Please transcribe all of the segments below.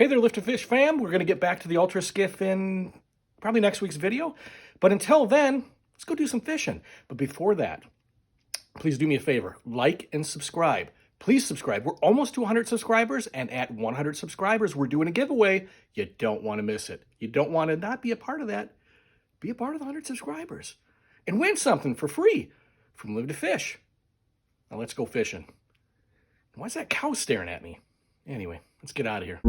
Hey there, Lift to Fish fam. We're going to get back to the Ultra Skiff in probably next week's video. But until then, let's go do some fishing. But before that, please do me a favor. Like and subscribe. Please subscribe. We're almost to 100 subscribers. And at 100 subscribers, we're doing a giveaway. You don't want to miss it. You don't want to not be a part of that. Be a part of the 100 subscribers. And win something for free from Live to Fish. Now let's go fishing. Why is that cow staring at me? Anyway, let's get out of here.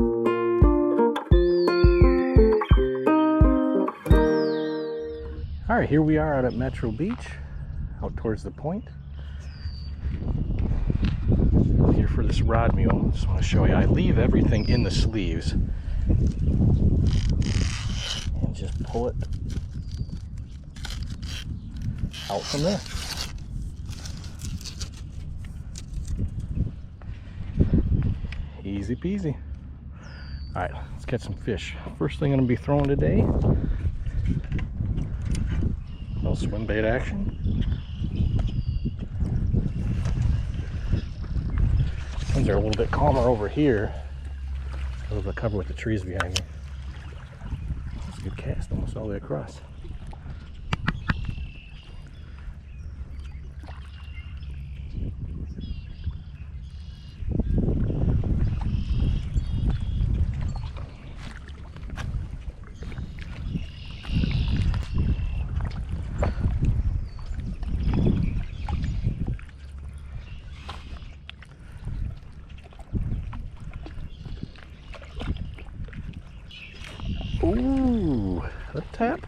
All right, here we are out at Metro Beach, out towards the point. Here for this rod mule. Just want to show you, I leave everything in the sleeves and just pull it out from there. Easy peasy. All right, let's catch some fish. First thing I'm going to be throwing today, a little swim bait action. Things are a little bit calmer over here because of the cover with the trees behind me. That's a good cast, almost all the way across. Ooh, a tap.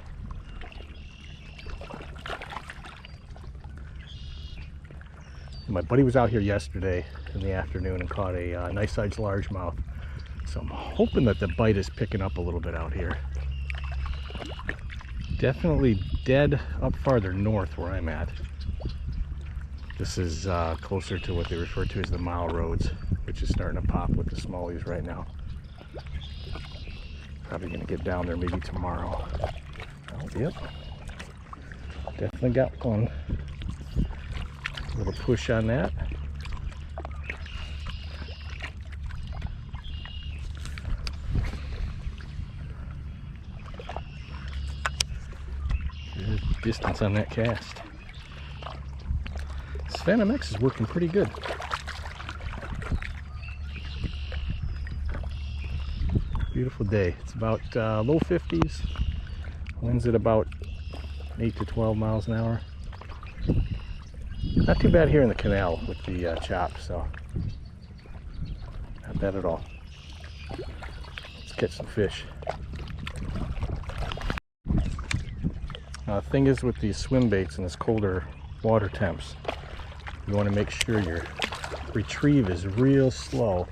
My buddy was out here yesterday in the afternoon and caught a nice sized largemouth. So I'm hoping that the bite is picking up a little bit out here. Definitely dead up farther north where I'm at. This is closer to what they refer to as the mile roads, which is starting to pop with the smallies right now. Probably gonna get down there maybe tomorrow. Oh, yep. Definitely got one. A little push on that. Good distance on that cast. This Phantom X is working pretty good. Beautiful day. It's about low 50s. Winds at about 8 to 12 miles an hour. Not too bad here in the canal with the chop, so not bad at all. Let's catch some fish. The thing is with these swim baits in this colder water temps, you want to make sure your retrieve is real slow.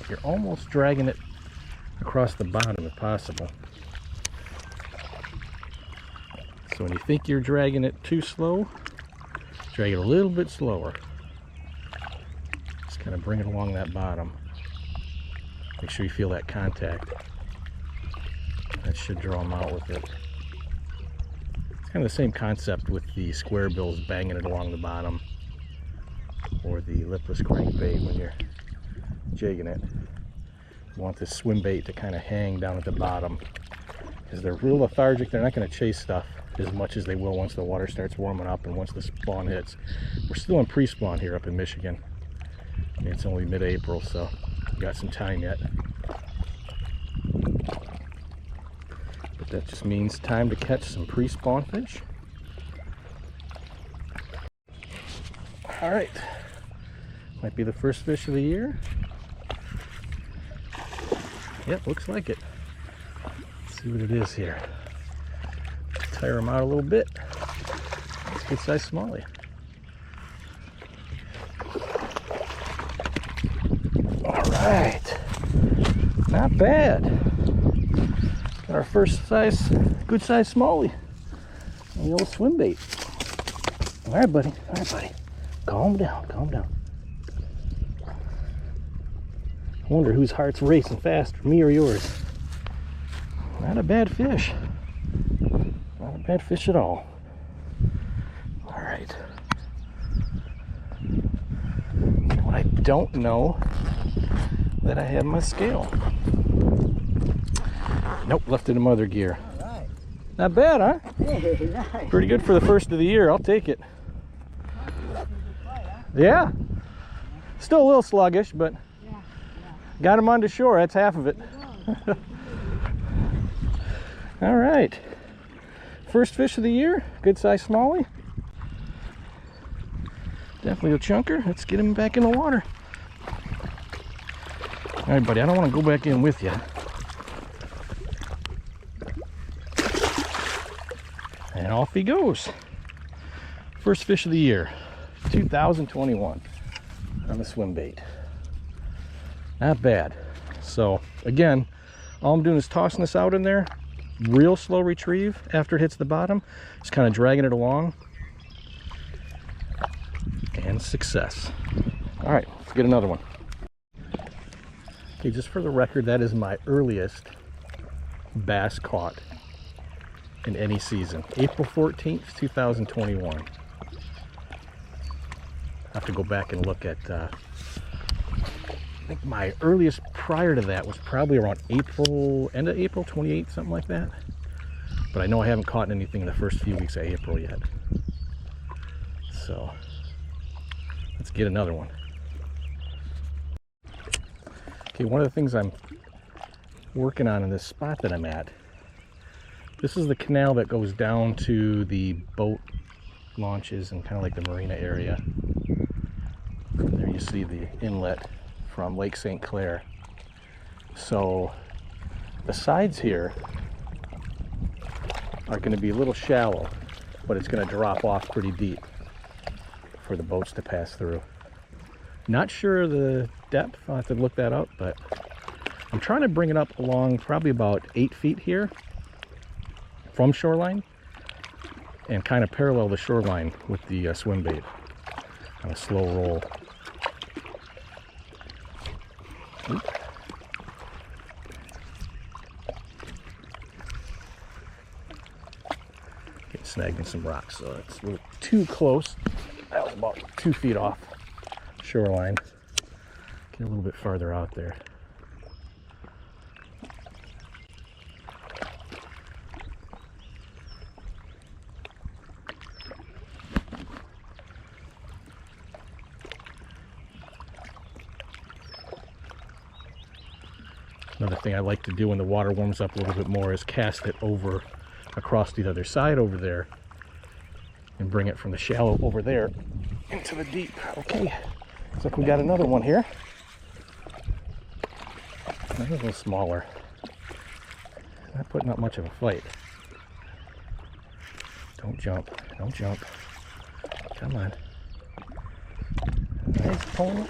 You're almost dragging it across the bottom if possible. So when you think you're dragging it too slow, drag it a little bit slower. Just kind of bring it along that bottom. Make sure you feel that contact. That should draw them out with it. It's kind of the same concept with the square bills, banging it along the bottom, or the lipless crankbait when you're jigging it. You want this swim bait to kind of hang down at the bottom because they're real lethargic. They're not going to chase stuff as much as they will once the water starts warming up and once the spawn hits. We're still in pre-spawn here up in Michigan. And it's only mid-April, so we've got some time yet. But that just means time to catch some pre-spawn fish. All right, might be the first fish of the year. Yep, looks like it. Let's see what it is here. Tire them out a little bit. It's a good size smallie. All right, not bad. Got our first size, good size smallie. The old swim bait. All right, buddy. All right, buddy. Calm down. Calm down. I wonder whose heart's racing faster, me or yours. Not a bad fish. Not a bad fish at all. All right. What I don't know that I have my scale. Nope, left it in mother gear. All right. Not bad, huh? Hey, nice. Pretty good for the first of the year. I'll take it. Yeah. Still a little sluggish, but got him onto shore. That's half of it. All right. First fish of the year. Good size smallie. Definitely a chunker. Let's get him back in the water. All right, buddy. I don't want to go back in with you. And off he goes. First fish of the year, 2021 on the swim bait. Not bad. So again, all I'm doing is tossing this out in there. Real slow retrieve after it hits the bottom. Just kind of dragging it along. And success. All right, let's get another one. Okay, just for the record, that is my earliest bass caught in any season. April 14th, 2021. I have to go back and look at, I think my earliest prior to that was probably around April, end of April, 28th, something like that. But I know I haven't caught anything in the first few weeks of April yet. So, let's get another one. Okay, one of the things I'm working on in this spot that I'm at, this is the canal that goes down to the boat launches and kind of like the marina area. There you see the inlet from Lake St Clair. So the sides here are going to be a little shallow, but it's going to drop off pretty deep for the boats to pass through. Not sure the depth, I'll have to look that up, but I'm trying to bring it up along probably about 8 feet here from shoreline and kind of parallel the shoreline with the swim bait on a slow roll. Oop. Getting snagged in some rocks, so it's a little too close. That was about 2 feet off shoreline. Get a little bit farther out there. Another thing I like to do when the water warms up a little bit more is cast it over across the other side over there and bring it from the shallow over there into the deep. Okay, looks like we got another one here. Another little smaller. Not putting up much of a fight. Don't jump, don't jump. Come on. Nice, pulling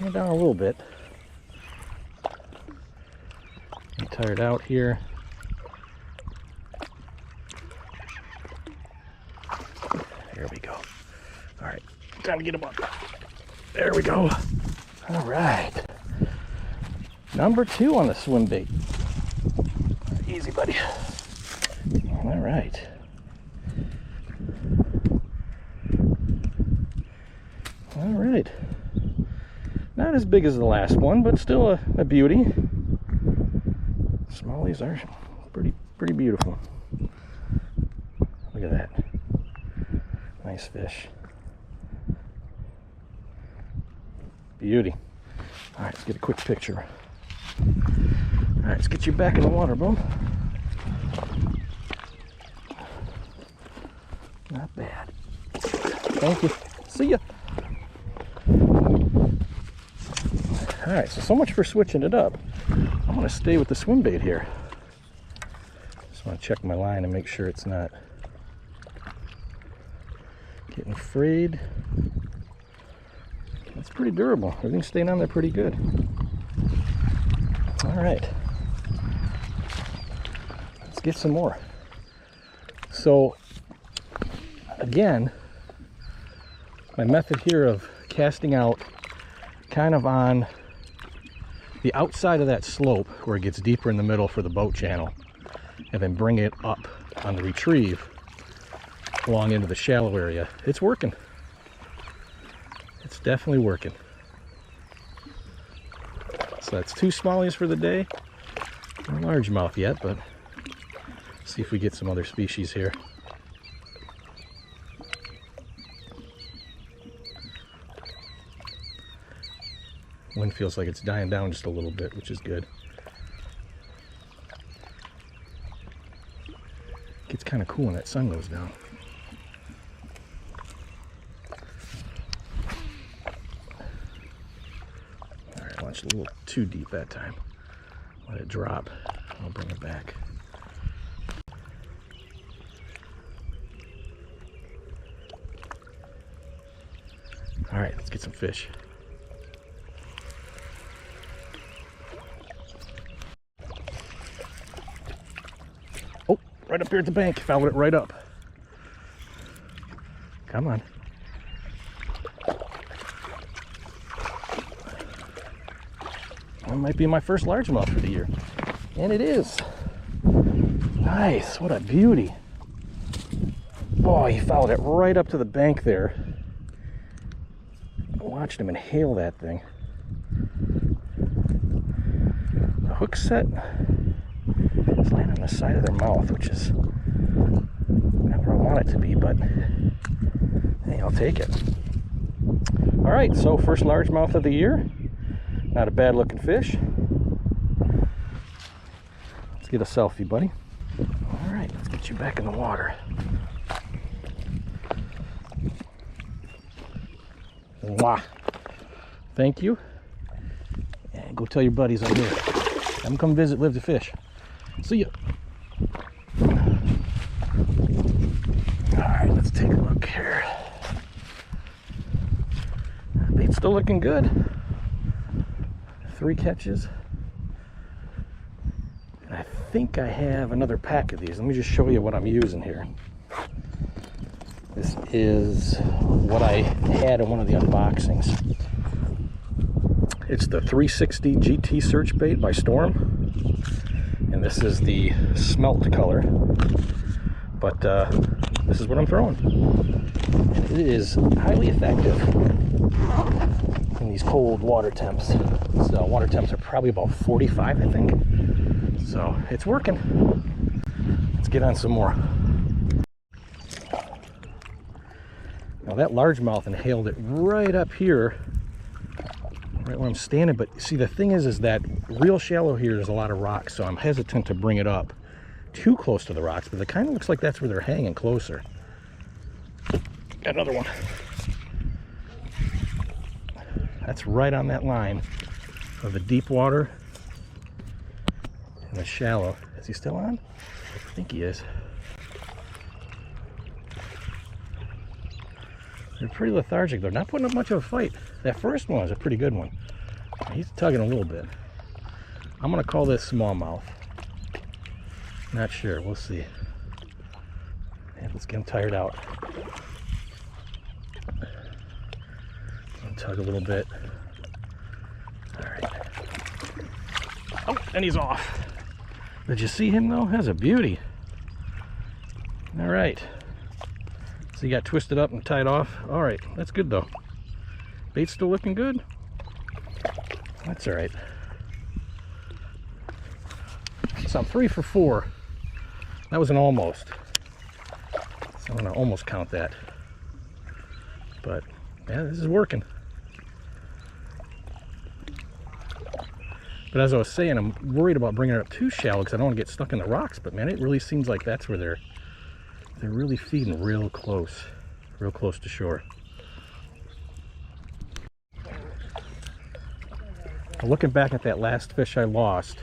it down a little bit. I'm tired out here. There we go. All right, time to get him up. There we go. All right. Number 2 on the swim bait. Easy, buddy. All right. All right. Not as big as the last one, but still a beauty. Smallies are pretty beautiful. Look at that. Nice fish. Beauty. All right, let's get a quick picture. All right, let's get you back in the water, boom. Not bad. Thank you. See ya. All right, so much for switching it up. I'm going to stay with the swim bait here. Just want to check my line and make sure it's not getting frayed. It's pretty durable. Everything's staying on there pretty good. All right. Let's get some more. So, again, my method here of casting out kind of on the outside of that slope where it gets deeper in the middle for the boat channel, and then bring it up on the retrieve along into the shallow area. It's working. It's definitely working. So that's 2 smallies for the day. No largemouth yet, but see if we get some other species here. Wind feels like it's dying down just a little bit, which is good. Gets kind of cool when that sun goes down. Alright, launched a little too deep that time. Let it drop. I'll bring it back. Alright, let's get some fish. Oh, right up here at the bank. Fouled it right up. Come on. That might be my first largemouth for the year. And it is. Nice, what a beauty. Oh, he fouled it right up to the bank there. I watched him inhale that thing. The hook set is laying on the side of their mouth, which is not where I want it to be, but hey, I'll take it. All right, so first largemouth of the year. Not a bad looking fish. Let's get a selfie, buddy. All right, let's get you back in the water. Mwah. Thank you. And go tell your buddies I'm here. Have them come visit Live to Fish. See ya. All right, let's take a look here. Bait's still looking good. 3 catches. And I think I have another pack of these. Let me just show you what I'm using here. This is what I had in one of the unboxings. It's the 360 GT search bait by Storm. And this is the smelt color. But this is what I'm throwing. And it is highly effective in these cold water temps. So water temps are probably about 45, I think. So it's working. Let's get on some more. Now that largemouth inhaled it right up here, right where I'm standing. But see, the thing is that real shallow here, there's a lot of rocks, so I'm hesitant to bring it up too close to the rocks, but it kind of looks like that's where they're hanging closer. Got another one. That's right on that line of the deep water and the shallow. Is he still on? I think he is. They're pretty lethargic. They're not putting up much of a fight. That first one was a pretty good one. He's tugging a little bit. I'm going to call this smallmouth. Not sure. We'll see. And let's get him tired out. Tug a little bit. All right. Oh, and he's off. Did you see him though? That's a beauty. All right. So he got twisted up and tied off. All right, that's good though. Bait's still looking good. That's all right. So I'm 3 for 4. That was an almost. So I'm gonna almost count that. But yeah, this is working. But as I was saying, I'm worried about bringing it up too shallow because I don't want to get stuck in the rocks. But man, it really seems like that's where they're really feeding real close to shore. Looking back at that last fish I lost,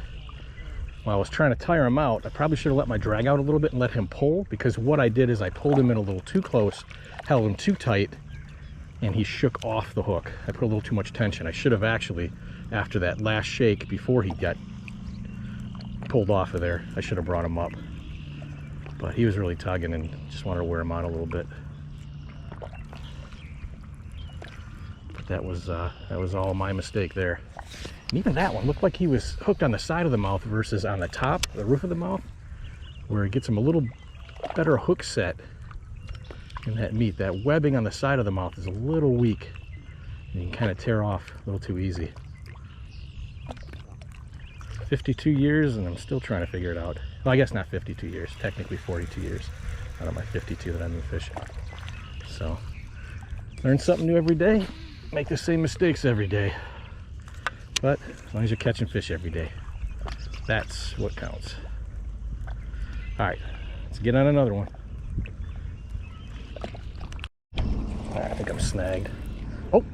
while I was trying to tire him out, I probably should have let my drag out a little bit and let him pull, because what I did is I pulled him in a little too close, held him too tight, and he shook off the hook. I put a little too much tension. I should have actually, after that last shake, before he got pulled off of there, I should have brought him up. But he was really tugging and just wanted to wear him out a little bit. But that was all my mistake there. And even that one looked like he was hooked on the side of the mouth versus on the top, the roof of the mouth, where it gets him a little better hook set in that meat. That webbing on the side of the mouth is a little weak, and you can kind of tear off a little too easy. 52 years and I'm still trying to figure it out. Well, I guess not 52 years, technically 42 years out of my 52 that I've been fishing. So, learn something new every day, make the same mistakes every day. But as long as you're catching fish every day, that's what counts. All right, let's get on another one. All right, I think I'm snagged. Oh,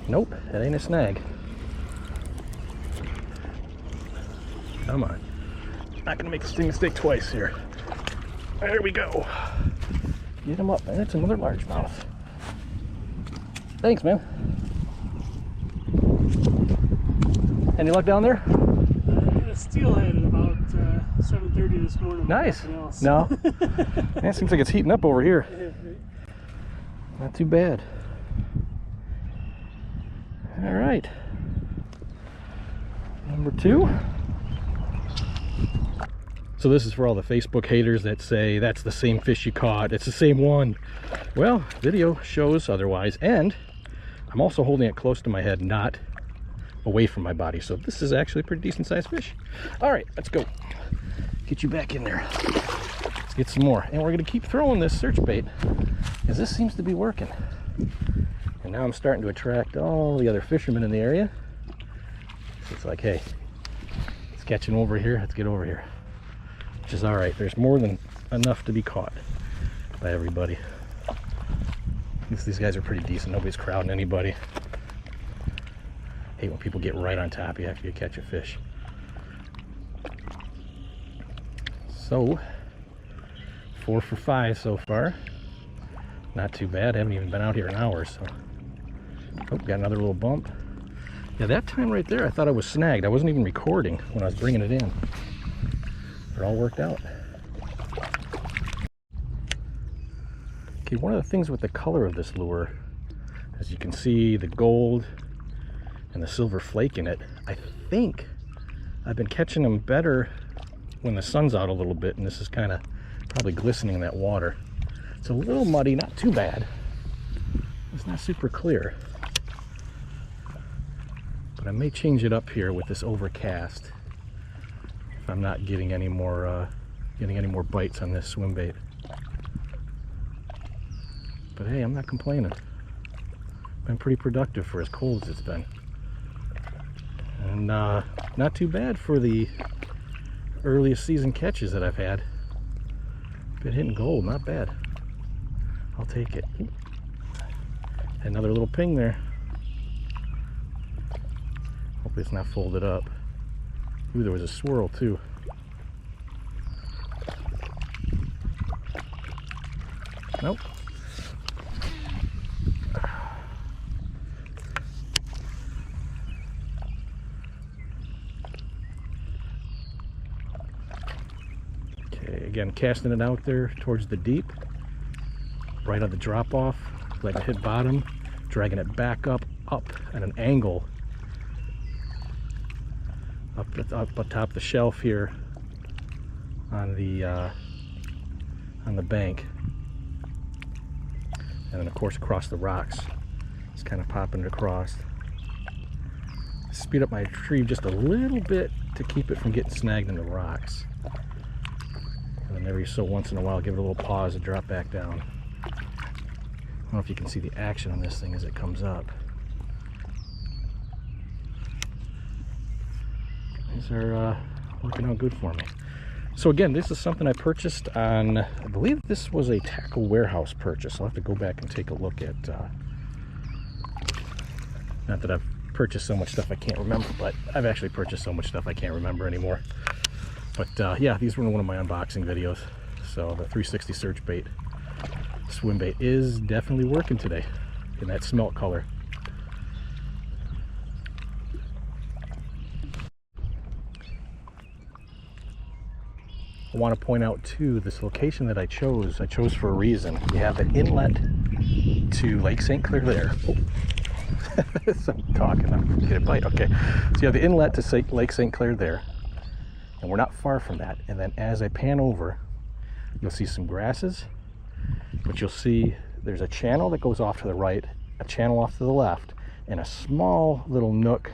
nope, that ain't a snag. Come on. Not gonna make the same mistake twice here. There we go. Get him up, man. It's another largemouth. Thanks, man. Any luck down there? I got a steelhead at about 7:30 this morning. Nice. No. Man, it seems like it's heating up over here. Not too bad. All right. Number 2. So this is for all the Facebook haters that say that's the same fish you caught, it's the same one. Well, video shows otherwise, and I'm also holding it close to my head, not away from my body. So this is actually a pretty decent sized fish. All right, let's go. Get you back in there. Let's get some more. And we're gonna keep throwing this search bait, because this seems to be working. And now I'm starting to attract all the other fishermen in the area. So it's like, hey, it's catching over here, let's get over here. Which is all right. There's more than enough to be caught by everybody. These guys are pretty decent. Nobody's crowding anybody. Hate when people get right on top of you after you catch a fish. So, 4 for 5 so far. Not too bad. Haven't even been out here an hour, so. Oh, got another little bump. Yeah, that time right there, I thought I was snagged. I wasn't even recording when I was bringing it in. It all worked out. Okay, one of the things with the color of this lure, as you can see, the gold and the silver flake in it, I think I've been catching them better when the sun's out a little bit, and this is kind of probably glistening in that water. It's a little muddy, not too bad. It's not super clear. But I may change it up here with this overcast. I'm not getting any more bites on this swim bait. But hey, I'm not complaining. Been pretty productive for as cold as it's been. And not too bad for the earliest season catches that I've had. Been hitting gold, not bad. I'll take it. Another little ping there. Hopefully it's not folded up. Ooh, there was a swirl too. Nope. Okay, again, casting it out there towards the deep, right on the drop off, letting it hit bottom, dragging it back up at an angle. Up atop the shelf here on the bank, and then of course across the rocks. Just kind of popping it across. Speed up my retrieve just a little bit to keep it from getting snagged in the rocks, and then every so once in a while give it a little pause and drop back down. I don't know if you can see the action on this thing as it comes up. These are working out good for me. So again, this is something I purchased on, I believe this was a Tackle Warehouse purchase. I'll have to go back and take a look at, not that I've purchased so much stuff I can't remember, but I've actually purchased so much stuff I can't remember anymore. But yeah, these were in one of my unboxing videos. So the 360 search bait, swim bait is definitely working today in that smelt color. I want to point out too, this location that I chose for a reason. You have an inlet to Lake St Clair there. Oh. So I'm talking, I'm gonna get a bite. Okay, so you have the inlet to Lake St Clair there, and we're not far from that. And then as I pan over, you'll see some grasses, but you'll see there's a channel that goes off to the right, a channel off to the left, and a small little nook,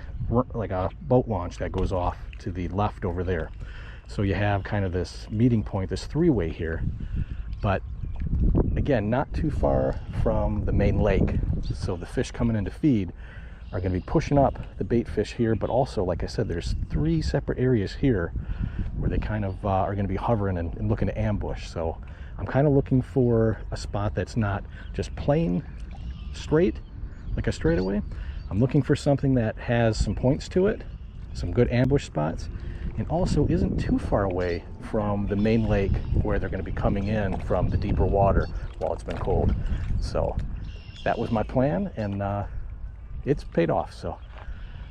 like a boat launch, that goes off to the left over there. So you have kind of this meeting point, this three-way here, but again, not too far from the main lake. So the fish coming in to feed are going to be pushing up the bait fish here, but also, like I said, there's 3 separate areas here where they kind of are going to be hovering and looking to ambush. So I'm kind of looking for a spot that's not just plain straight, like a straightaway. I'm looking for something that has some points to it, some good ambush spots, and also isn't too far away from the main lake where they're going to be coming in from the deeper water while it's been cold. So that was my plan, and it's paid off. So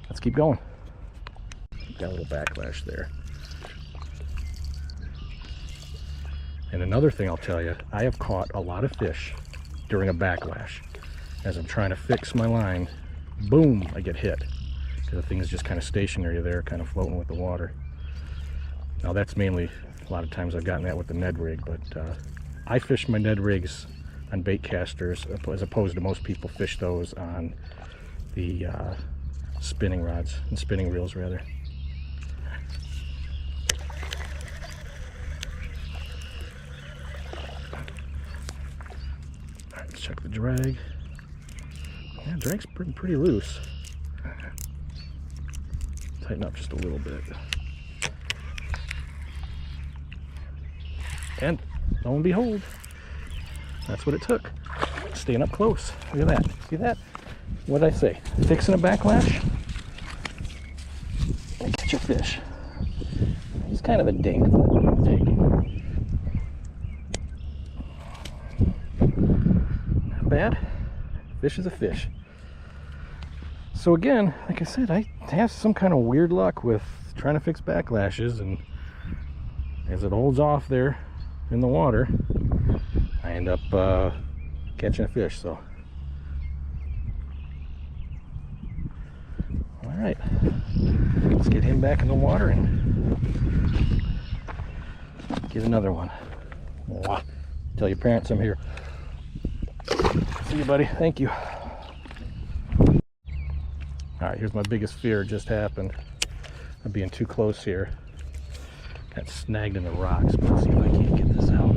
let's keep going. Got a little backlash there. And another thing I'll tell you, I have caught a lot of fish during a backlash. As I'm trying to fix my line, boom, I get hit. Because the thing is just kind of stationary there, kind of floating with the water. Now that's mainly, a lot of times I've gotten that with the Ned rig, but I fish my Ned rigs on bait casters as opposed to most people fish those on the spinning rods and spinning reels rather. Alright, let's check the drag. Yeah, drag's pretty loose. Tighten up just a little bit. And lo and behold, that's what it took. Staying up close. Look at that. See that? What did I say? Fixing a backlash and catch a fish. He's kind of a dink, but I'll take him. Not bad. Fish is a fish. So again, like I said, I have some kind of weird luck with trying to fix backlashes, and as it holds off there in the water, I end up catching a fish. So all right, let's get him back in the water and get another one. Mwah. Tell your parents I'm here. See you, buddy. Thank you. All right, here's my biggest fear. It just happened. I'm being too close here. Got snagged in the rocks, but let's see if I can't get this out.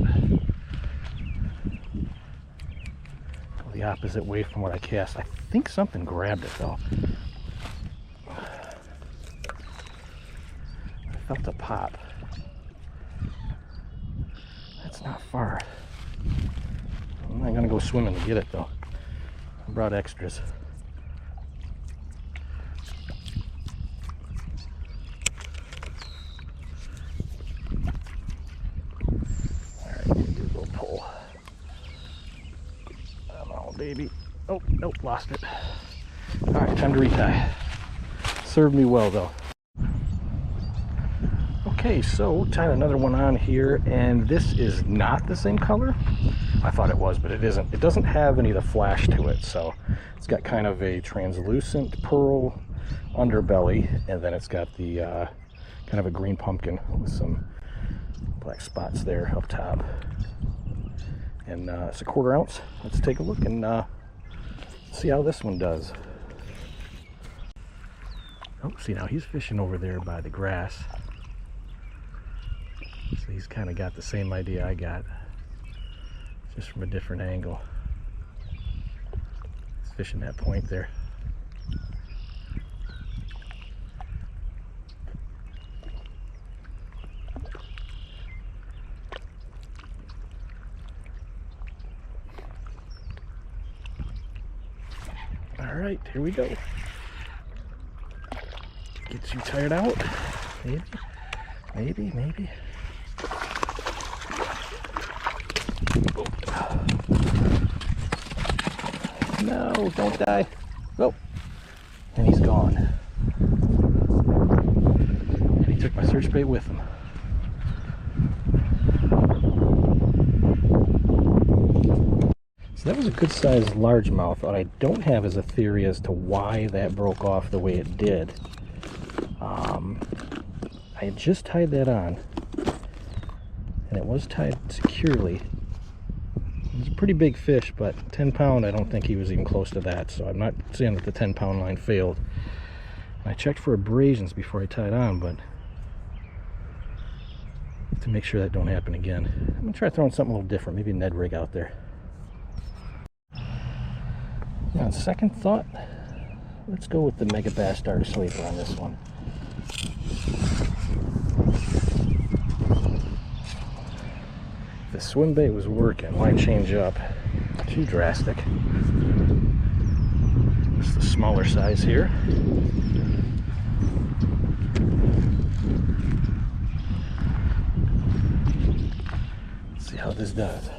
Go the opposite way from what I cast. I think something grabbed it though. I felt a pop. That's not far. I'm not gonna go swimming to get it though. I brought extras. Baby. Oh, nope, lost it. All right, time to retie. Served me well though. Okay, so tied another one on here, and this is not the same color. I thought it was, but it isn't. It doesn't have any of the flash to it, so it's got kind of a translucent pearl underbelly, and then it's got the kind of a green pumpkin with some black spots there up top. And it's a 1/4 ounce. Let's take a look and see how this one does. Oh, see, now he's fishing over there by the grass. So he's kind of got the same idea I got, just from a different angle. He's fishing that point there. All right, here we go. Get you tired out. Maybe. No, don't die. Oh, and he's gone. And he took my search bait with him. So that was a good sized largemouth. What I don't have is a theory as to why that broke off the way it did. I had just tied that on, and it was tied securely. It was a pretty big fish, but 10 pound, I don't think he was even close to that, so I'm not saying that the 10 pound line failed. I checked for abrasions before I tied on, but to make sure that don't happen again. I'm gonna try throwing something a little different, maybe a Ned rig out there. Now, on second thought, let's go with the Mega Bass Dark Sweeper on this one. If the swim bait was working, why change up? Too drastic. It's the smaller size here. Let's see how this does.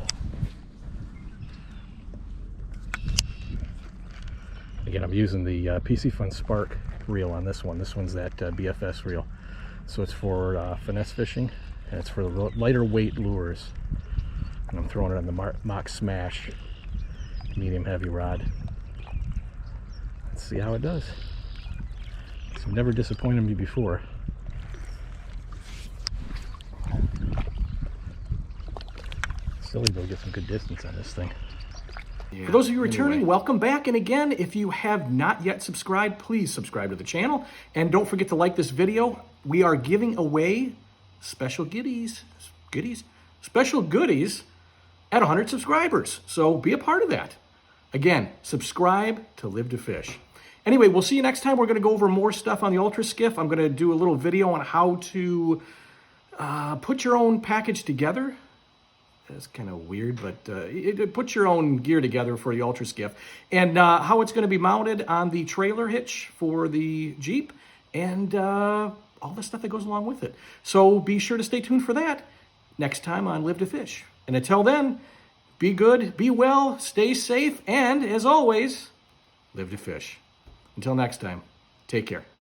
Again, I'm using the PC Fun Spark reel on this one. This one's that BFS reel. So it's for finesse fishing, and it's for the lighter weight lures. And I'm throwing it on the Mach Smash medium heavy rod. Let's see how it does. It's never disappointed me before. Still able to get some good distance on this thing. For those of you returning, welcome back. And again, if you have not yet subscribed, please subscribe to the channel. And don't forget to like this video. We are giving away special goodies at 100 subscribers. So be a part of that. Again, subscribe to Live to Fish. Anyway, we'll see you next time. We're going to go over more stuff on the Ultra Skiff. I'm going to do a little video on how to put your own package together. That's kind of weird, but put your own gear together for the Ultra Skiff, and how it's going to be mounted on the trailer hitch for the Jeep, and all the stuff that goes along with it. So be sure to stay tuned for that next time on Live to Fish. And until then, be good, be well, stay safe, and as always, live to fish. Until next time, take care.